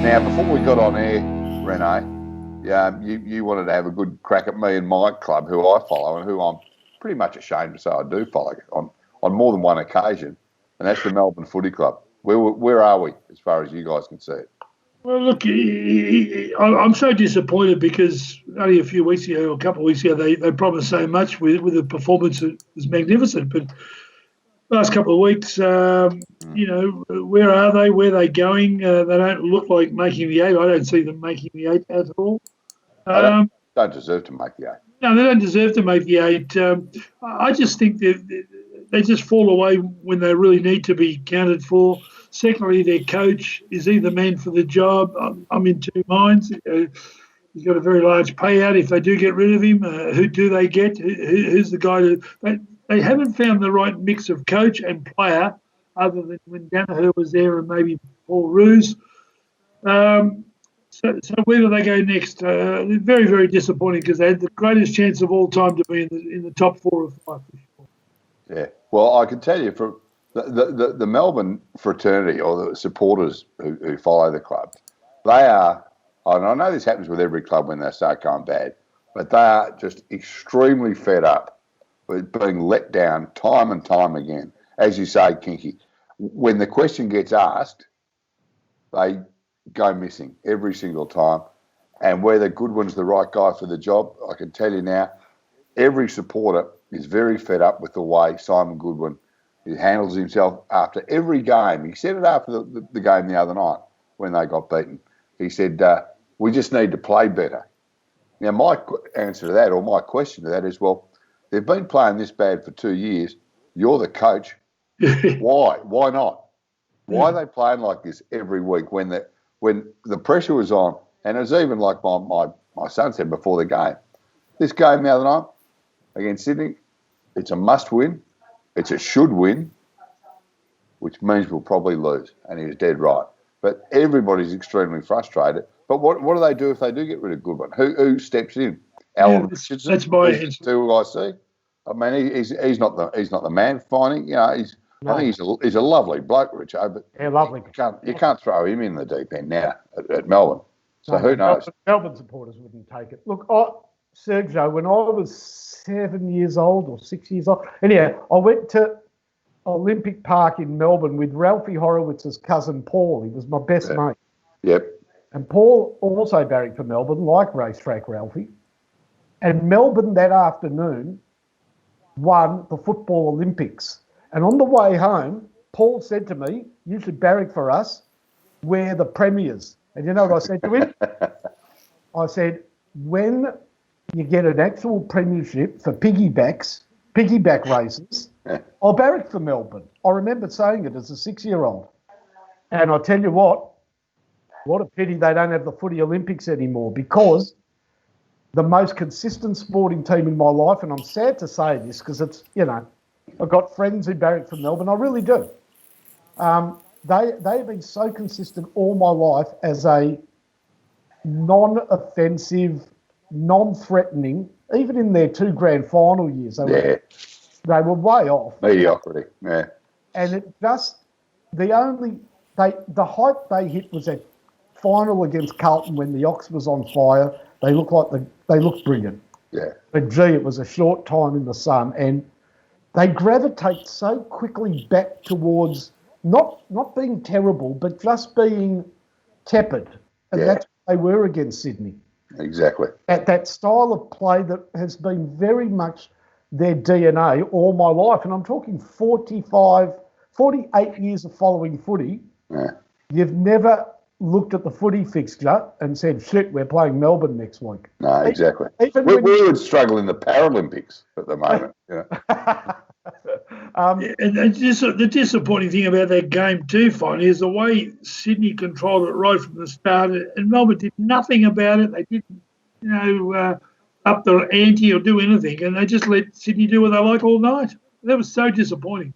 Now, before we got on air, Rene, you wanted to have a good crack at me and my club, who I follow and who I'm pretty much ashamed to say I do follow on more than one occasion, and that's the Melbourne Footy Club. Where are we as far as you guys can see it? Well, look, I'm so disappointed because only a few weeks ago, a couple of weeks ago, they promised so much with a performance that was magnificent. But last couple of weeks, where are they? Where are they going? They don't look like making the eight. I don't see them making the eight at all. They don't deserve to make the eight. No, they don't deserve to make the eight. I just think that they just fall away when they really need to be counted for. Secondly, their coach, is he the man for the job? I'm in two minds. He's got a very large payout. If they do get rid of him, who do they get? Who's the guy? They haven't found the right mix of coach and player, other than when Danaher was there and maybe Paul Roos. So where do they go next? Very, very disappointing because they had the greatest chance of all time to be in the top 4 or 5 for sure. Yeah. Well, I can tell you from the Melbourne fraternity or the supporters who follow the club, they are, and I know this happens with every club when they start going bad, but they are just extremely fed up with being let down time and time again. As you say, Kinky, when the question gets asked, they go missing every single time. And whether Goodwin's the right guy for the job, I can tell you now, every supporter is very fed up with the way Simon Goodwin handles himself after every game. He said it after the game the other night when they got beaten. He said, we just need to play better. Now, my answer to that, or my question to that is, well, they've been playing this bad for 2 years. You're the coach. Why? Why not? Why are they playing like this every week when the pressure was on? And it was even like my son said before the game. This game the other night against Sydney, it's a must win. It's a should win, which means we'll probably lose. And he was dead right. But everybody's extremely frustrated. But what do they do if they do get rid of Goodwin? Who steps in? Alan Richardson. That's my answer. Who I see. I mean, he's not the man. Finey, I think he's a lovely bloke, Richo. But yeah, lovely. You can't throw him in the deep end now at Melbourne. So who knows? Melbourne supporters wouldn't take it. Look, Sergio, when I was 7 years old or 6 years old, anyhow, I went to Olympic Park in Melbourne with Ralphie Horowitz's cousin Paul. He was my best mate. Yep. And Paul also barracked for Melbourne, like Racetrack Ralphie. And Melbourne that afternoon won the Football Olympics. And on the way home, Paul said to me, you should barrack for us. We're the premiers. And you know what I said to him? I said, when you get an actual premiership for piggyback races, I'll barrack for Melbourne. I remember saying it as a 6-year-old. And I tell you what a pity they don't have the Footy Olympics anymore, because the most consistent sporting team in my life, and I'm sad to say this because it's, I've got friends who barrack for Melbourne. I really do. They have been so consistent all my life as a non-offensive, non-threatening, even in their 2 grand final years. They were way off. Mediocrity, yeah. And it just, the height they hit was that final against Carlton when the Ox was on fire. They looked brilliant. Yeah. But gee, it was a short time in the sun, and they gravitate so quickly back towards not being terrible, but just being tepid. And that's what they were against Sydney. Exactly. At that style of play that has been very much their DNA all my life. And I'm talking 48 years of following footy. Yeah. You've never looked at the footy fixture and said, shit, we're playing Melbourne next week. No, exactly. We would struggle in the Paralympics at the moment. And the disappointing thing about that game too, Finey, is the way Sydney controlled it right from the start, and Melbourne did nothing about it. They didn't, up the ante or do anything, and they just let Sydney do what they like all night. That was so disappointing.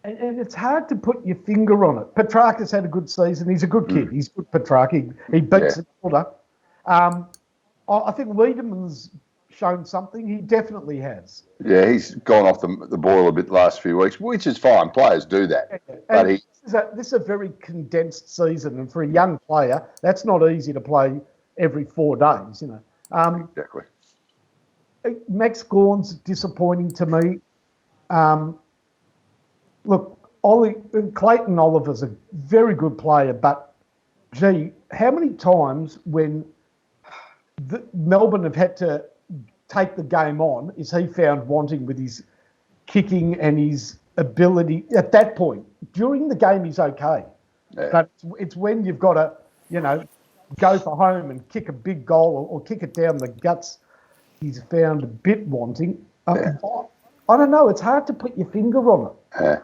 And it's hard to put your finger on it. Petrarca's had a good season. He's a good kid. He's good, Petrarca. He beats the order. I think Wiedemann's shown something? He definitely has. Yeah, he's gone off the boil a bit the last few weeks, which is fine. Players do that. Yeah. But this is a very condensed season, and for a young player, that's not easy to play every 4 days, you know. Exactly. Max Gawn's disappointing to me. Look, Clayton Oliver's a very good player, but, gee, how many times when Melbourne have had to take the game on is he found wanting with his kicking and his ability at that point? During the game, he's okay. Yeah. But it's when you've got to, you know, go for home and kick a big goal or kick it down the guts, he's found a bit wanting. I don't know. It's hard to put your finger on it. Yeah.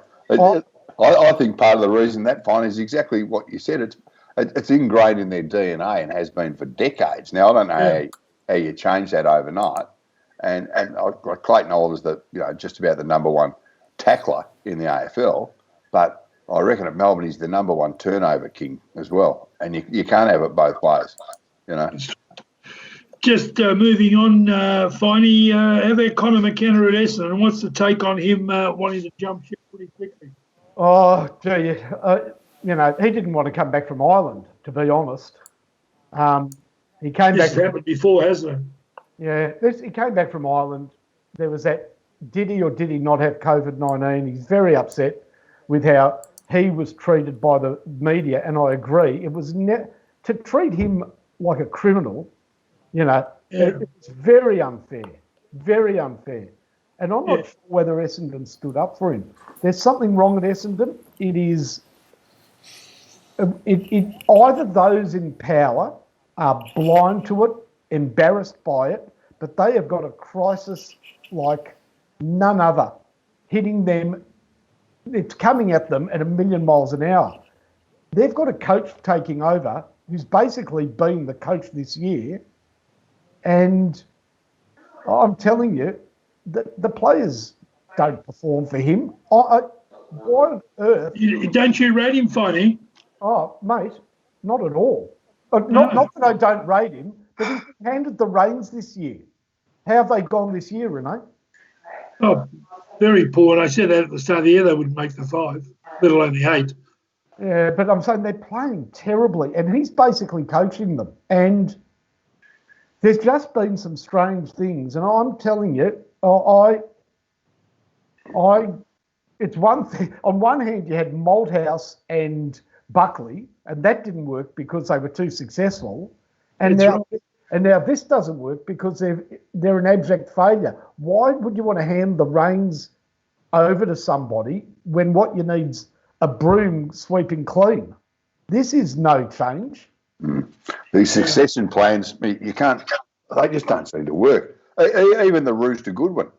I think part of the reason that fine is exactly what you said. It's ingrained in their DNA and has been for decades. Now, I don't know how you change that overnight. And Clayton Oliver's just about the number one tackler in the AFL, but I reckon at Melbourne he's the number one turnover king as well. And you can't have it both ways, you know. Just moving on, Finey, how about Connor McKenna at Essendon? And what's the take on him wanting to jump ship pretty quickly? Oh, gee, you know, he didn't want to come back from Ireland, to be honest. He came back. This has happened before, hasn't it? Yeah, he came back from Ireland. There was that, did he or did he not have COVID-19? He's very upset with how he was treated by the media, and I agree. It was to treat him like a criminal, you know, it was very unfair, very unfair. And I'm not sure whether Essendon stood up for him. There's something wrong at Essendon. It is, either those in power are blind to it, embarrassed by it, but they have got a crisis like none other, hitting them. It's coming at them at 1,000,000 miles an hour. They've got a coach taking over who's basically been the coach this year, and I'm telling you, the players don't perform for him. Why on earth? Don't you rate him, Finey? Oh, mate, not at all. Not that I don't rate him, but he's handed the reins this year. How have they gone this year, Rene? Oh, very poor. And I said that at the start of the year they wouldn't make the 5, let alone the 8. Yeah, but I'm saying they're playing terribly, and he's basically coaching them. And there's just been some strange things, and I'm telling you, it's one thing. On one hand, you had Malthouse and Buckley, and that didn't work because they were too successful. And now this doesn't work because they're an abject failure. Why would you want to hand the reins over to somebody when what you need's a broom sweeping clean? This is no change. These succession plans, you can't. They just don't seem to work. Even the Rooster Goodwin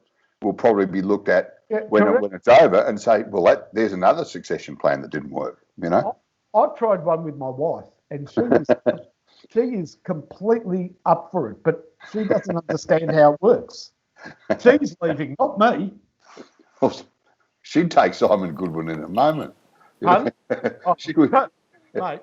will probably be looked at when it's over and say, well, there's another succession plan that didn't work, you know? I've tried one with my wife, and she is completely up for it, but she doesn't understand how it works. She's leaving, not me. Well, she'd take Simon Goodwin in a moment. She would. Mate.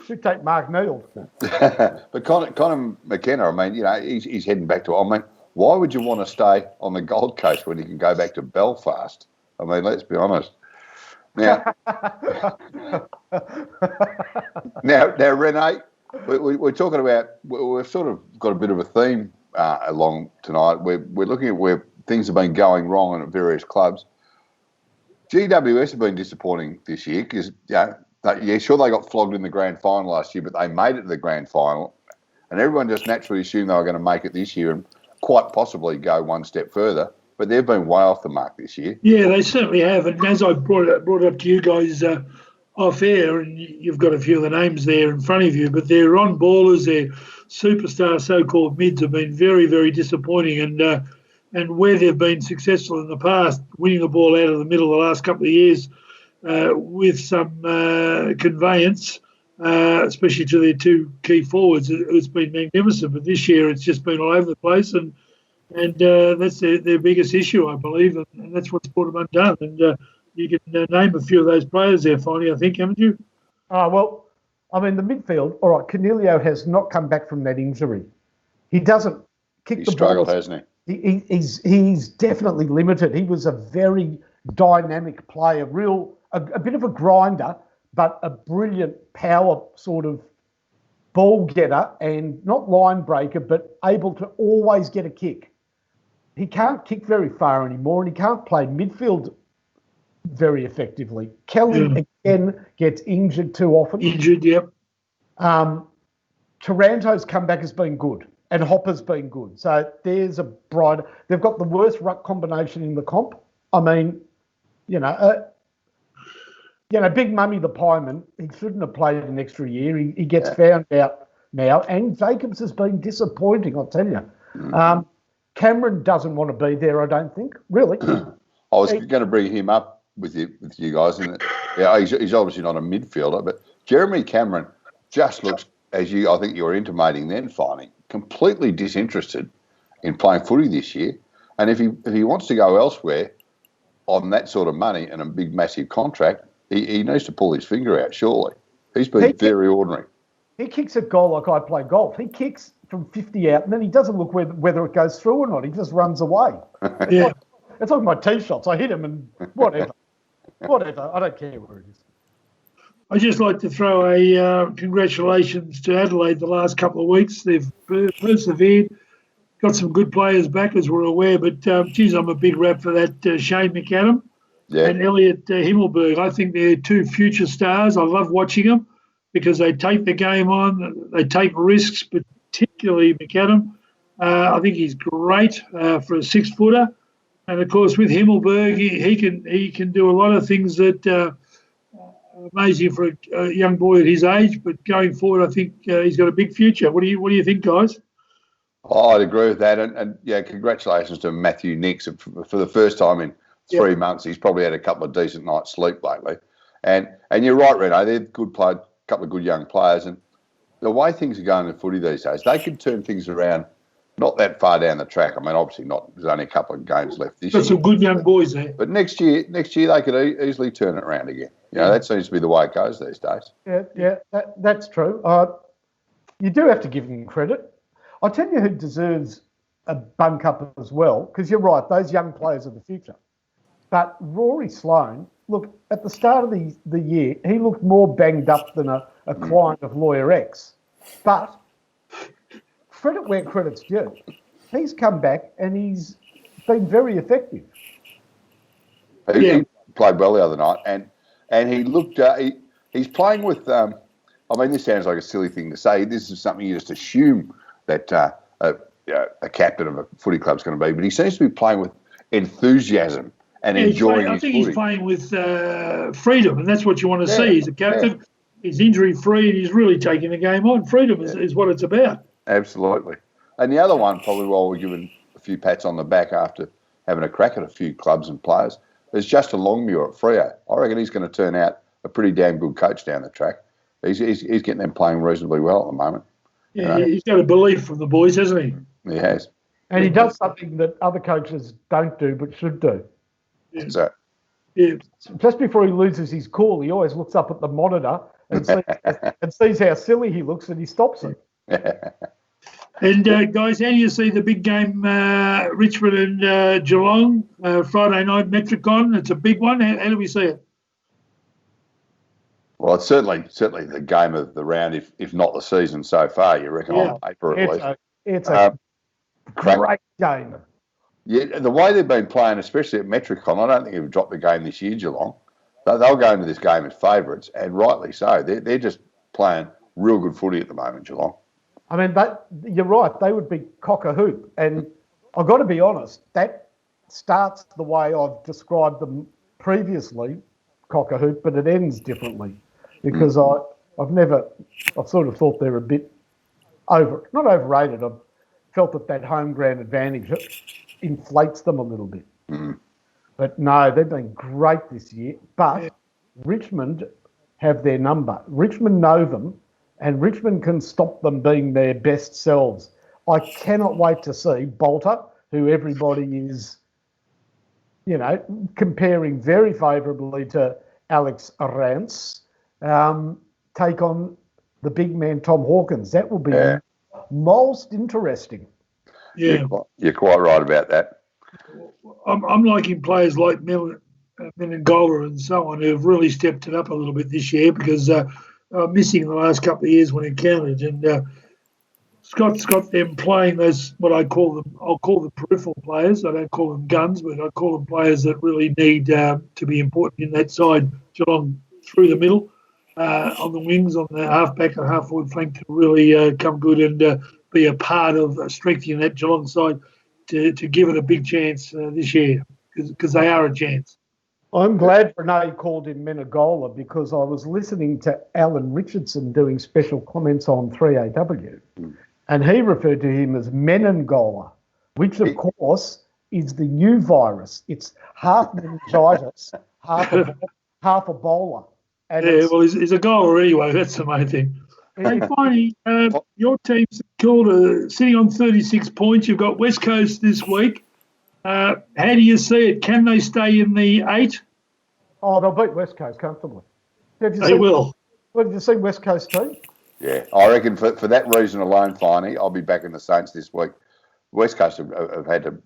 Should take Mark Neal. But Connor McKenna, I mean, you know, he's heading back to. I mean, why would you want to stay on the Gold Coast when you can go back to Belfast? I mean, let's be honest. Now, Rene, we're talking about. We've sort of got a bit of a theme along tonight. We're looking at where things have been going wrong at various clubs. GWS have been disappointing this year because, sure, they got flogged in the grand final last year, but they made it to the grand final, and everyone just naturally assumed they were going to make it this year and quite possibly go one step further. But they've been way off the mark this year. Yeah, they certainly have. And as I brought it up to you guys off air, and you've got a few of the names there in front of you, but their on ballers, their superstar so-called mids have been very, very disappointing. And where they've been successful in the past, winning the ball out of the middle the last couple of years with some conveyance, especially to their 2 key forwards, it's been magnificent. But this year it's just been all over the place, and that's their biggest issue, I believe, and that's what's brought them undone. And you can name a few of those players there, Finey, I think, haven't you? Oh, well, I mean, the midfield, all right, Canelio has not come back from that injury. He doesn't kick He's the struggled, ball. hasn't He's definitely limited. He was a very dynamic player, a bit of a grinder, but a brilliant power sort of ball getter and not line breaker, but able to always get a kick. He can't kick very far anymore, and he can't play midfield very effectively. Kelly again gets injured too often. Injured, yep. Taranto's comeback has been good, and Hopper's been good. So there's a bright. They've got the worst ruck combination in the comp. I mean, Big Mummy the Pieman, he shouldn't have played an extra year. He gets found out now, and Jacobs has been disappointing, I'll tell you. Cameron doesn't want to be there, I don't think, really. I was going to bring him up with you guys. He's obviously not a midfielder, but Jeremy Cameron just looks, I think you were intimating then, Finey, completely disinterested in playing footy this year. And if he wants to go elsewhere on that sort of money and a big, massive contract, he needs to pull his finger out, surely. He's been very ordinary. He kicks a goal like I play golf. He kicks from 50 out, and then he doesn't look whether it goes through or not. He just runs away. Yeah. It's like my tee shots. I hit him and whatever. I don't care where it is. I'd just like to throw a congratulations to Adelaide the last couple of weeks. They've persevered, got some good players back, as we're aware, but, geez, I'm a big rap for that Shane McAdam and Elliot Himmelberg. I think they're two future stars. I love watching them because they take the game on, they take risks, particularly McAdam. I think he's great for a 6-footer. And, of course, with Himmelberg, he can do a lot of things that amazing for a young boy at his age, but going forward, I think he's got a big future. What do you think, guys? Oh, I'd agree with that, and congratulations to Matthew Nix for the first time in 3 months. He's probably had a couple of decent nights' sleep lately, and you're right, Rene. They're good players, a couple of good young players, and the way things are going in footy these days, they can turn things around. Not that far down the track. I mean, obviously not. There's only a couple of games left this year. Got some good young boys there. But next year they could easily turn it around again. That seems to be the way it goes these days. Yeah, that's true. You do have to give them credit. I'll tell you who deserves a bunk up as well, because you're right, those young players are the future. But Rory Sloane, look, at the start of the year, he looked more banged up than a client of Lawyer X. But credit where credit's due. He's come back and he's been very effective. He played well the other night, and he looked. He's playing with. I mean, this sounds like a silly thing to say. This is something you just assume that a captain of a footy club's going to be, but he seems to be playing with enthusiasm and enjoying his footy. He's playing with freedom, and that's what you want to see. He's a captain. Yeah. He's injury-free, and he's really taking the game on. Freedom is what it's about. Absolutely. And the other one, probably while we're giving a few pats on the back after having a crack at a few clubs and players, is Justin Longmuir at Freo. I reckon he's going to turn out a pretty damn good coach down the track. He's getting them playing reasonably well at the moment. Yeah, he's got a belief from the boys, hasn't he? He has. And he does something that other coaches don't do but should do. Yeah. So, just before he loses his cool, he always looks up at the monitor and sees how silly he looks and he stops it. And, guys, how do you see the big game, Richmond and Geelong, Friday night, Metricon? It's a big one. How do we see it? Well, it's certainly the game of the round, if not the season so far, you reckon, on paper at least. It's a great game. Yeah, the way they've been playing, especially at Metricon, I don't think they've dropped the game this year, Geelong. They'll go into this game as favourites, and rightly so. They're just playing real good footy at the moment, Geelong. I mean, you're right. They would be cock a hoop. And I've got to be honest, that starts the way I've described them previously, cock a hoop, but it ends differently because I've sort of thought they're a bit not overrated. I've felt that home ground advantage inflates them a little bit. Mm. But no, they've been great this year. But Richmond have their number. Richmond know them. And Richmond can stop them being their best selves. I cannot wait to see Bolter, who everybody is, comparing very favourably to Alex Rance, take on the big man Tom Hawkins. That will be most interesting. Yeah. You're quite right about that. I'm liking players like Menengola and so on who have really stepped it up a little bit this year because missing the last couple of years when it counted. And Scott's got them playing those, I'll call them peripheral players. I don't call them guns, but I call them players that really need to be important in that side, Geelong through the middle, on the wings, on the half-back and half-forward flank to really come good and be a part of strengthening that Geelong side to give it a big chance this year because they are a chance. I'm glad Rene called him Menegola because I was listening to Alan Richardson doing special comments on 3AW. And he referred to him as Menengola, which, of course, is the new virus. It's half meningitis, half Ebola. And well, he's a goaler anyway. That's the main thing. Hey, Finey, your team's called sitting on 36 points. You've got West Coast this week. How do you see it? Can they stay in the 8? Oh, they'll beat West Coast comfortably. They will. Did you see West Coast team? Yeah, I reckon for that reason alone, Finey, I'll be back in the Saints this week. West Coast have had to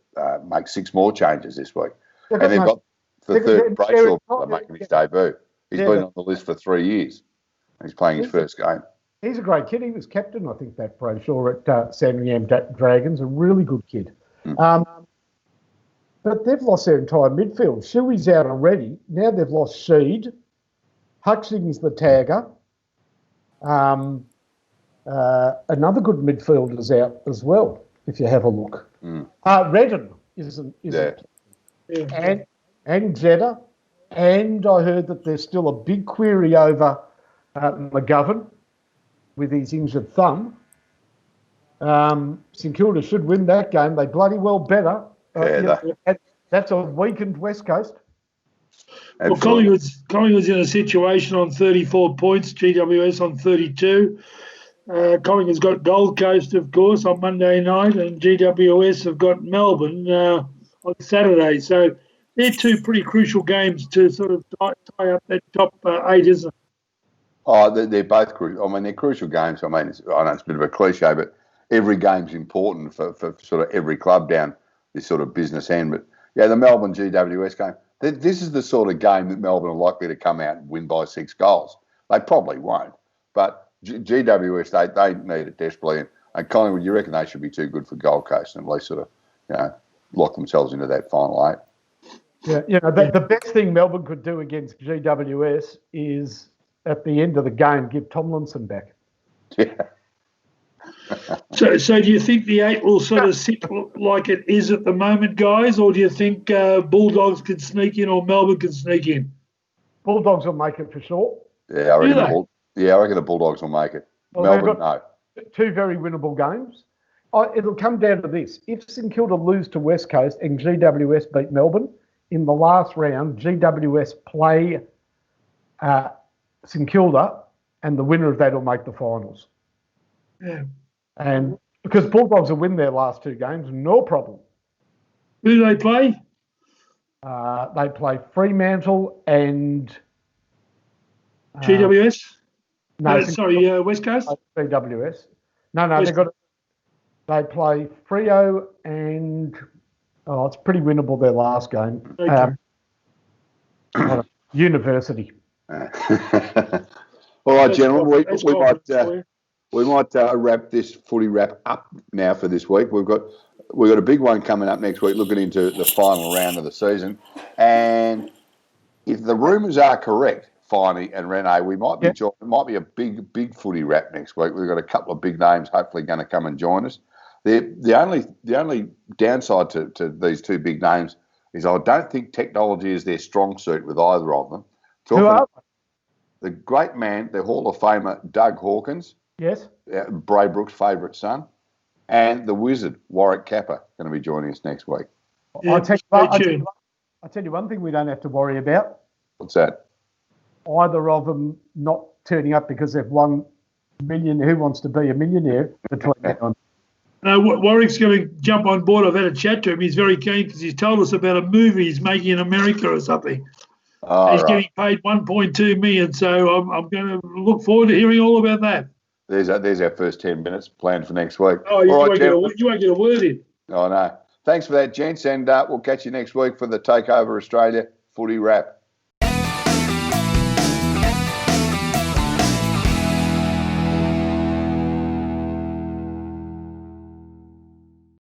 make 6 more changes this week. And they've got the third Brayshaw making his debut. He's been on the list for 3 years. He's playing his first game. He's a great kid. He was captain, I think, that Brayshaw at Sandringham Dragons. A really good kid. But they've lost their entire midfield. Shuey's out already. Now they've lost Sheed. Huxing's the tagger. Another good midfielder's out as well, if you have a look. Redden isn't and Jeddah. And I heard that there's still a big query over McGovern with his injured thumb. St Kilda should win that game. They bloody well better. That's a weakened West Coast. Well, Collingwood's in a situation on 34 points, GWS on 32. Collingwood's got Gold Coast, of course, on Monday night, and GWS have got Melbourne on Saturday. So they're 2 pretty crucial games to sort of tie up that top 8, isn't it? Oh, they're both crucial. I mean, they're crucial games. I mean, I know it's a bit of a cliche, but every game's important for sort of every club down this sort of business end. But, yeah, the Melbourne GWS game, this is the sort of game that Melbourne are likely to come out and win by 6 goals. They probably won't. But GWS, they need it desperately. And Collingwood, you reckon they should be too good for Gold Coast and at least sort of, lock themselves into that final 8. Yeah, the best thing Melbourne could do against GWS is at the end of the game give Tomlinson back. Yeah. So do you think the 8 will sort of sit like it is at the moment, guys, or do you think Bulldogs could sneak in or Melbourne could sneak in? Bulldogs will make it for sure. Yeah, I reckon the Bulldogs will make it. Well, Melbourne, no. 2 very winnable games. It'll come down to this. If St Kilda lose to West Coast and GWS beat Melbourne, in the last round, GWS play St Kilda and the winner of that will make the finals. Yeah. And because Bulldogs will win their last 2 games, no problem. Who do they play? They play Fremantle and... GWS? No, West Coast? GWS. No, they play Freo and... Oh, it's pretty winnable, their last game. Okay. University. All right, gentlemen, we might wrap this footy wrap up now for this week. We've got a big one coming up next week, looking into the final round of the season. And if the rumours are correct, Finey and Rene, we might be it might be a big footy wrap next week. We've got a couple of big names hopefully going to come and join us. The only downside to these 2 big names is I don't think technology is their strong suit with either of them. Who are the great man, the Hall of Famer Doug Hawkins. Yes. Braybrook's favourite son. And the wizard, Warwick Kappa, going to be joining us next week. Yeah, I'll tell you one thing we don't have to worry about. What's that? Either of them not turning up because they've won million. Who wants to be a millionaire between now and... Warwick's going to jump on board. I've had a chat to him. He's very keen because he's told us about a movie he's making in America or something. He's getting paid $1.2 million, so I'm going to look forward to hearing all about that. there's our first 10 minutes planned for next week. Oh, you won't get a word in. I know. Thanks for that, gents, and we'll catch you next week for the Takeover Australia footy wrap.